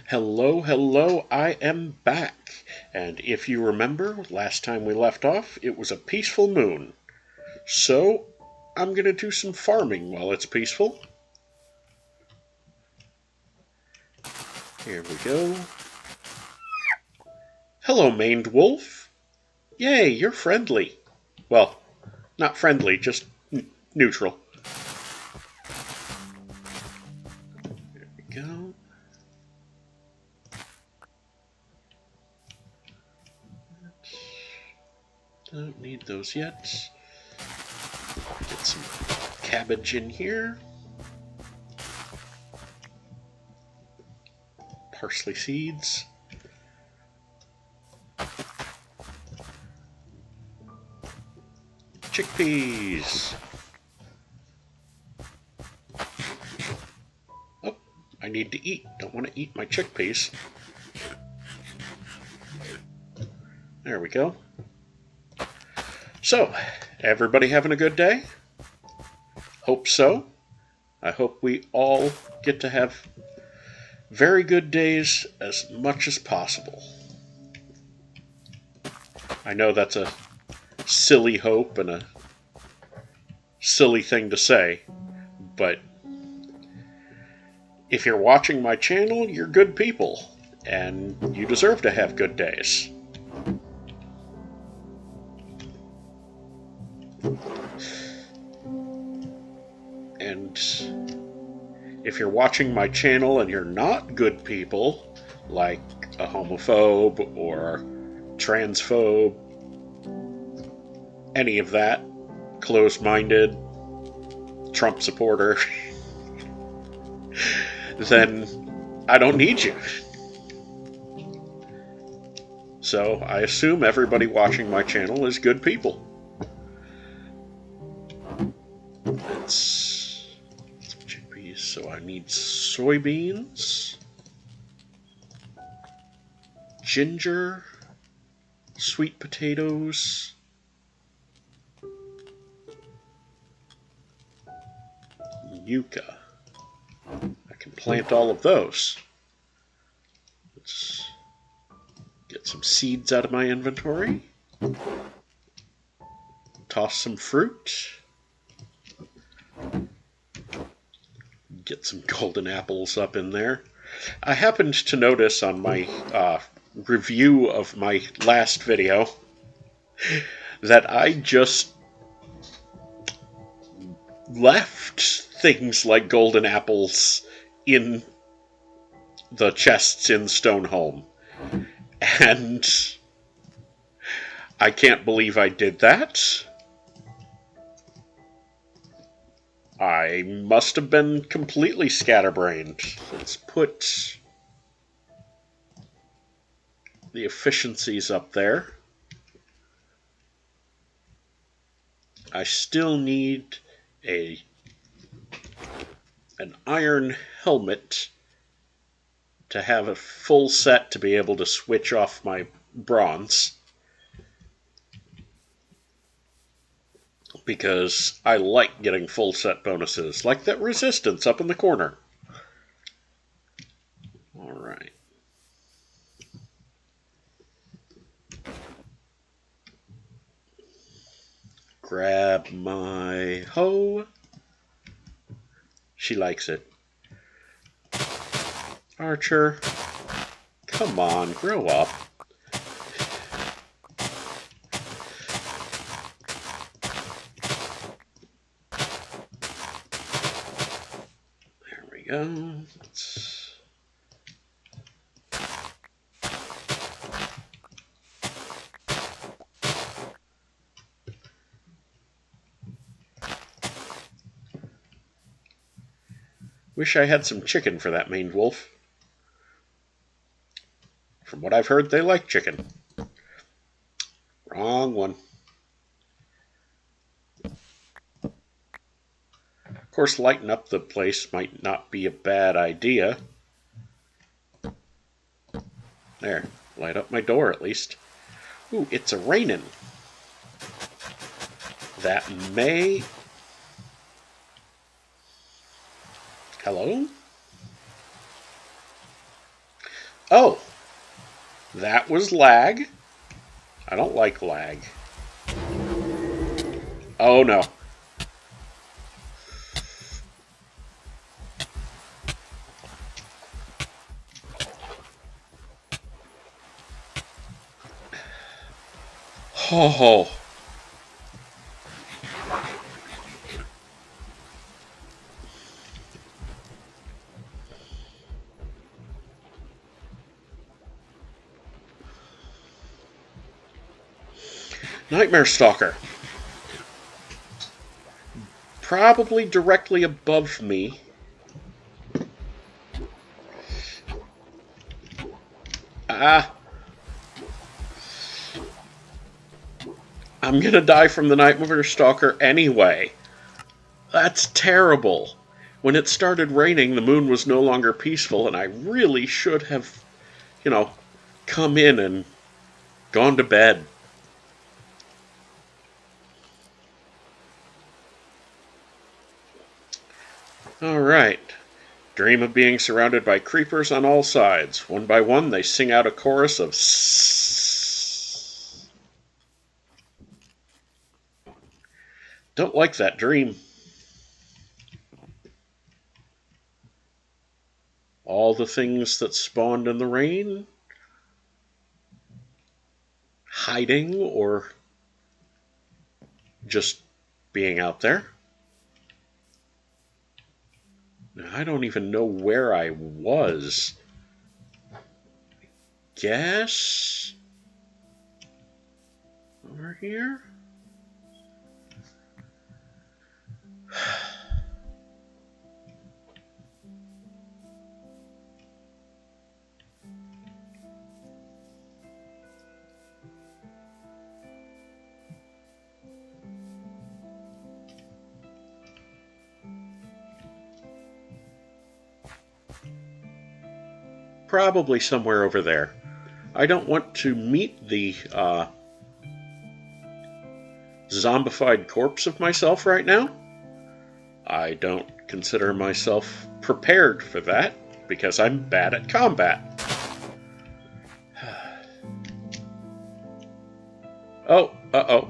Hello, hello, I am back. And if you remember, last time we left off, it was a peaceful moon. So, I'm gonna do some farming while it's peaceful. Here we go. Hello, maned wolf. Yay, you're friendly. Well, not friendly, just neutral. There we go. Don't need those yet. Get some cabbage in here. Parsley seeds. Chickpeas. Oh, I need to eat. Don't want to eat my chickpeas. There we go. So, everybody having a good day? Hope so. I hope we all get to have very good days as much as possible. I know that's a silly hope and a silly thing to say, but if you're watching my channel, you're good people, and you deserve to have good days. And if you're watching my channel and you're not good people, like a homophobe or transphobe, any of that, closed-minded, Trump supporter, then I don't need you. So I assume everybody watching my channel is good people. That's some chickpeas, so I need soybeans, ginger, sweet potatoes, yucca. I can plant all of those. Let's get some seeds out of my inventory. Toss some fruit. Get some golden apples up in there. I happened to notice on my review of my last video that I just left things like golden apples in the chests in Stonehome. And I can't believe I did that. I must have been completely scatterbrained. Let's put the efficiencies up there. I still need an iron helmet to have a full set to be able to switch off my bronze. Because I like getting full set bonuses, like that resistance up in the corner. Alright. Grab my hoe. She likes it. Archer. Come on, grow up. There we go. Wish I had some chicken for that maned wolf. From what I've heard, they like chicken. Wrong one. Of course, lighting up the place might not be a bad idea. There, light up my door at least. Ooh, it's a-raining. That may... Hello? Oh, that was lag. I don't like lag. Oh no. Oh. Nightmare Stalker. Probably directly above me. Ah. I'm gonna die from the Nightmare Stalker anyway. That's terrible. When it started raining, the moon was no longer peaceful, and I really should have, come in and gone to bed. Alright. Dream of being surrounded by creepers on all sides. One by one, they sing out a chorus of sss. Don't like that dream. All the things that spawned in the rain, hiding or just being out there. I don't even know where I was. Guess over here? Probably somewhere over there. I don't want to meet the zombified corpse of myself right now. I don't consider myself prepared for that because I'm bad at combat. Oh, uh-oh.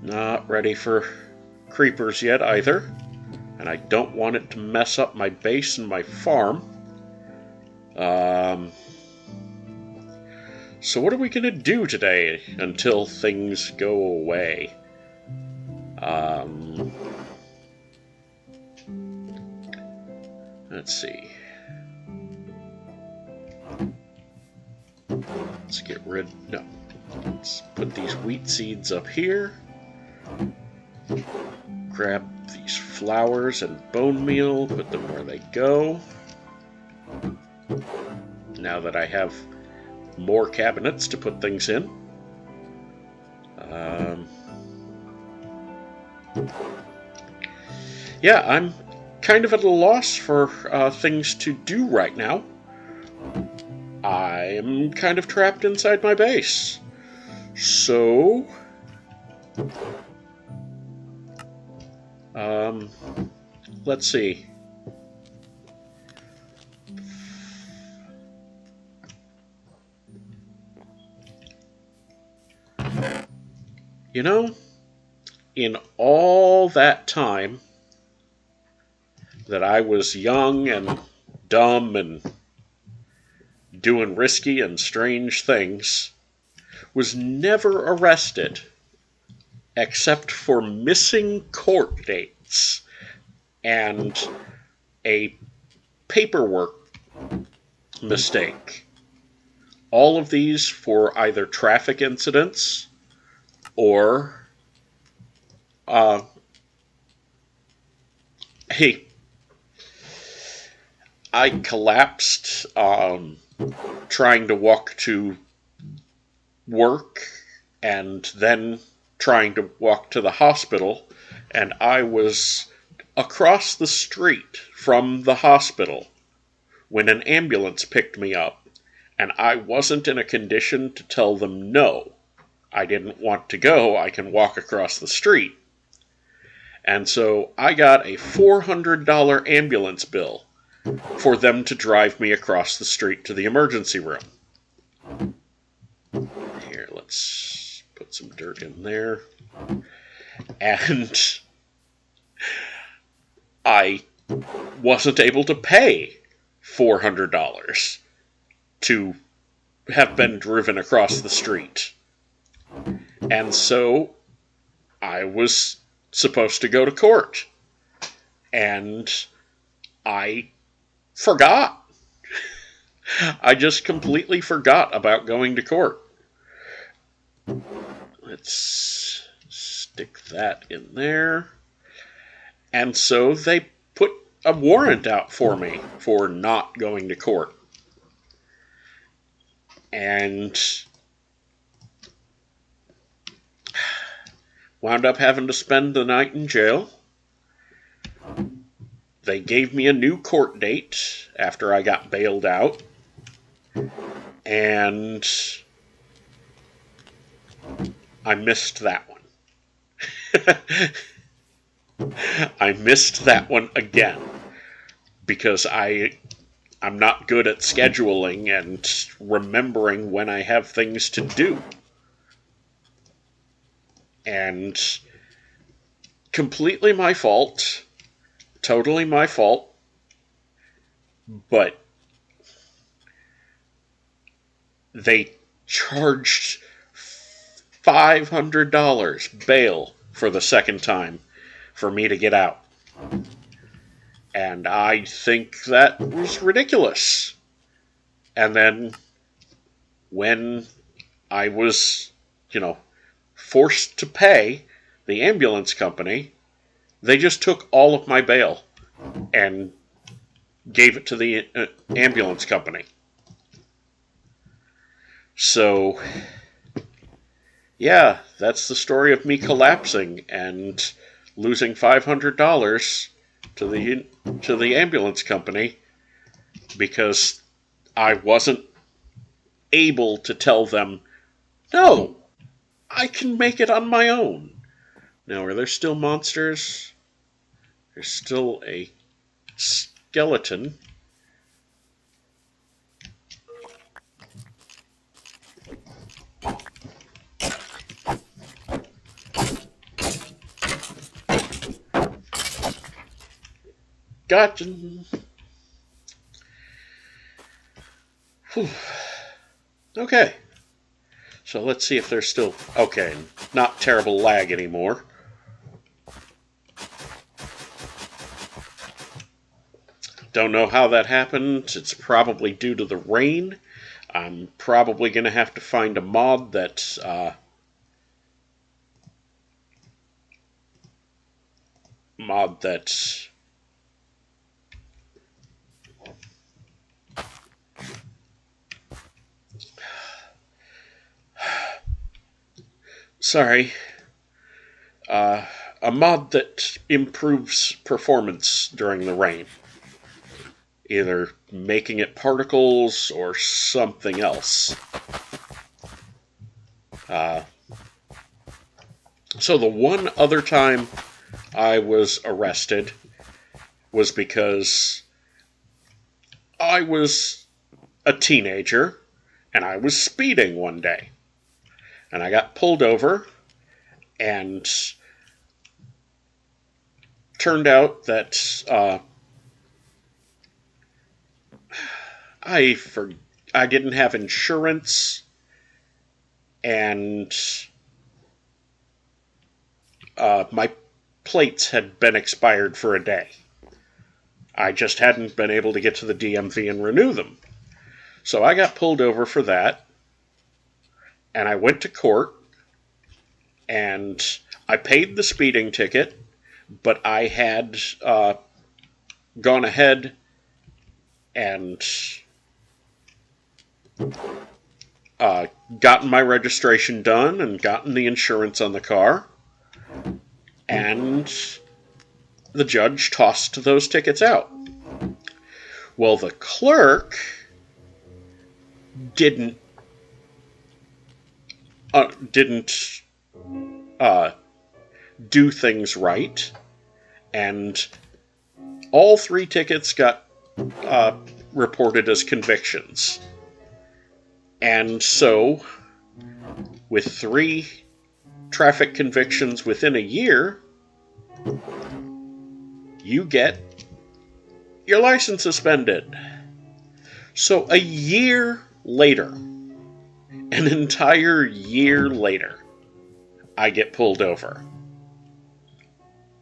Not ready for creepers yet either. And I don't want it to mess up my base and my farm. So what are we going to do today until things go away? Let's see. Let's get rid... No. Let's put these wheat seeds up here. Grab these flowers and bone meal, put them where they go. Now that I have more cabinets to put things in. Yeah, I'm kind of at a loss for things to do right now. I'm kind of trapped inside my base. So... let's see. You know, in all that time that I was young and dumb and doing risky and strange things, was never arrested except for missing court dates and a paperwork mistake. All of these for either traffic incidents or hey, I collapsed trying to walk to work and then trying to walk to the hospital, and I was across the street from the hospital when an ambulance picked me up, and I wasn't in a condition to tell them no. I didn't want to go, I can walk across the street. And so I got a $400 ambulance bill for them to drive me across the street to the emergency room. Here, let's put some dirt in there. And I wasn't able to pay $400 to have been driven across the street. And so I was supposed to go to court. And I forgot. I just completely forgot about going to court. Let's stick that in there. And so they put a warrant out for me for not going to court. And wound up having to spend the night in jail. They gave me a new court date after I got bailed out. And I missed that one. I missed that one again because I'm not good at scheduling and remembering when I have things to do. And completely my fault. Totally my fault. But they charged $500 bail for the second time for me to get out. And I think that was ridiculous. And then when I was, forced to pay the ambulance company, they just took all of my bail and gave it to the ambulance company. So, yeah, that's the story of me collapsing and losing $500 to the ambulance company because I wasn't able to tell them, no, I can make it on my own. Now, are there still monsters? There's still a skeleton. Gotcha. Whew. Okay. So let's see if there's still... Okay, not terrible lag anymore. Don't know how that happened. It's probably due to the rain. I'm probably going to have to find a mod that... Sorry. A mod that improves performance during the rain. Either making it particles or something else. So the one other time I was arrested was because I was a teenager and I was speeding one day. And I got pulled over, and turned out that I didn't have insurance, and my plates had been expired for a day. I just hadn't been able to get to the DMV and renew them. So I got pulled over for that. And I went to court, and I paid the speeding ticket, but I had gone ahead and gotten my registration done and gotten the insurance on the car, and the judge tossed those tickets out. Well, the clerk didn't do things right, and all 3 tickets got reported as convictions. And so, with 3 traffic convictions within a year, you get your license suspended. So a year later, an entire year later, I get pulled over.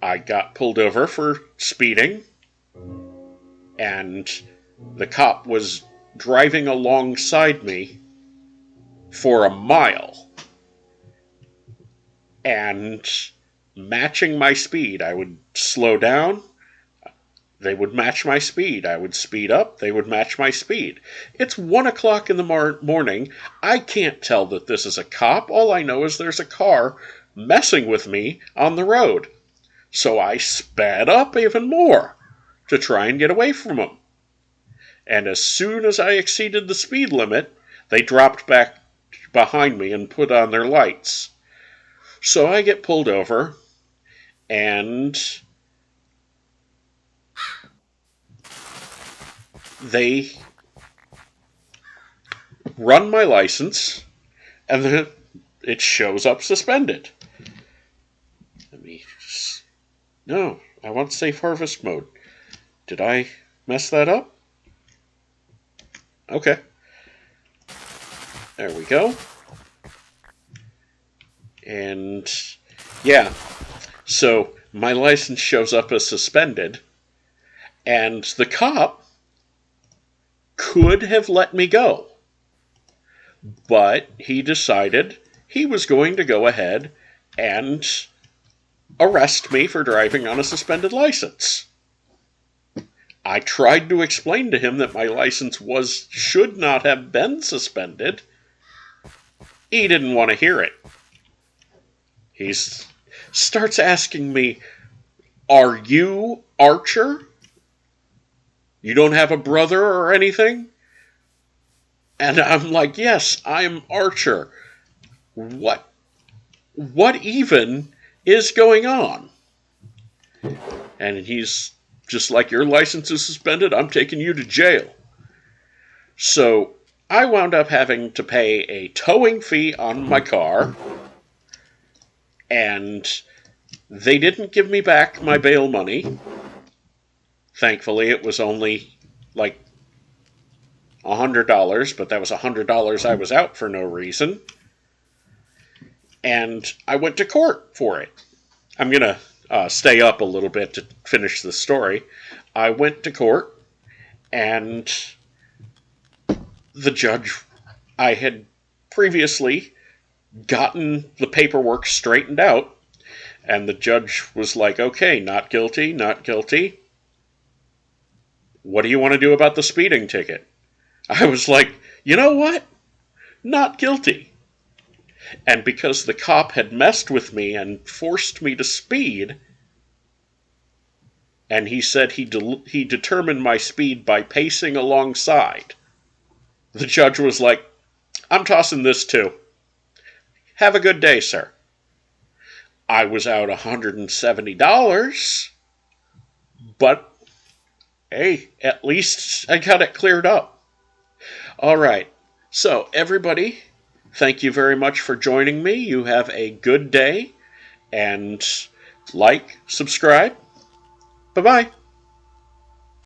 I got pulled over for speeding, and the cop was driving alongside me for a mile and matching my speed. I would slow down, they would match my speed. I would speed up, they would match my speed. It's 1 o'clock in the morning. I can't tell that this is a cop. All I know is there's a car messing with me on the road. So I sped up even more to try and get away from them. And as soon as I exceeded the speed limit, they dropped back behind me and put on their lights. So I get pulled over, and they run my license, and then it shows up suspended. No, I want safe harvest mode. Did I mess that up? Okay. There we go. And yeah, so my license shows up as suspended, and the cop could have let me go, but he decided he was going to go ahead and arrest me for driving on a suspended license. I tried to explain to him that my license should not have been suspended. He didn't want to hear it. He starts asking me, "Are you Archer? You don't have a brother or anything?" And I'm like, "Yes, I'm Archer. What even is going on?" And he's just like, "Your license is suspended, I'm taking you to jail." So I wound up having to pay a towing fee on my car, and they didn't give me back my bail money. Thankfully, it was only like $100, but that was $100 I was out for no reason. And I went to court for it. I'm going to stay up a little bit to finish the story. I went to court, and the judge, I had previously gotten the paperwork straightened out, and the judge was like, "Okay, not guilty, not guilty. What do you want to do about the speeding ticket?" I was like, "You know what? Not guilty." And because the cop had messed with me and forced me to speed, and he said he determined my speed by pacing alongside, the judge was like, "I'm tossing this too. Have a good day, sir." I was out $170, but hey, at least I got it cleared up. All right, so everybody, thank you very much for joining me. You have a good day, and like, subscribe. Bye-bye.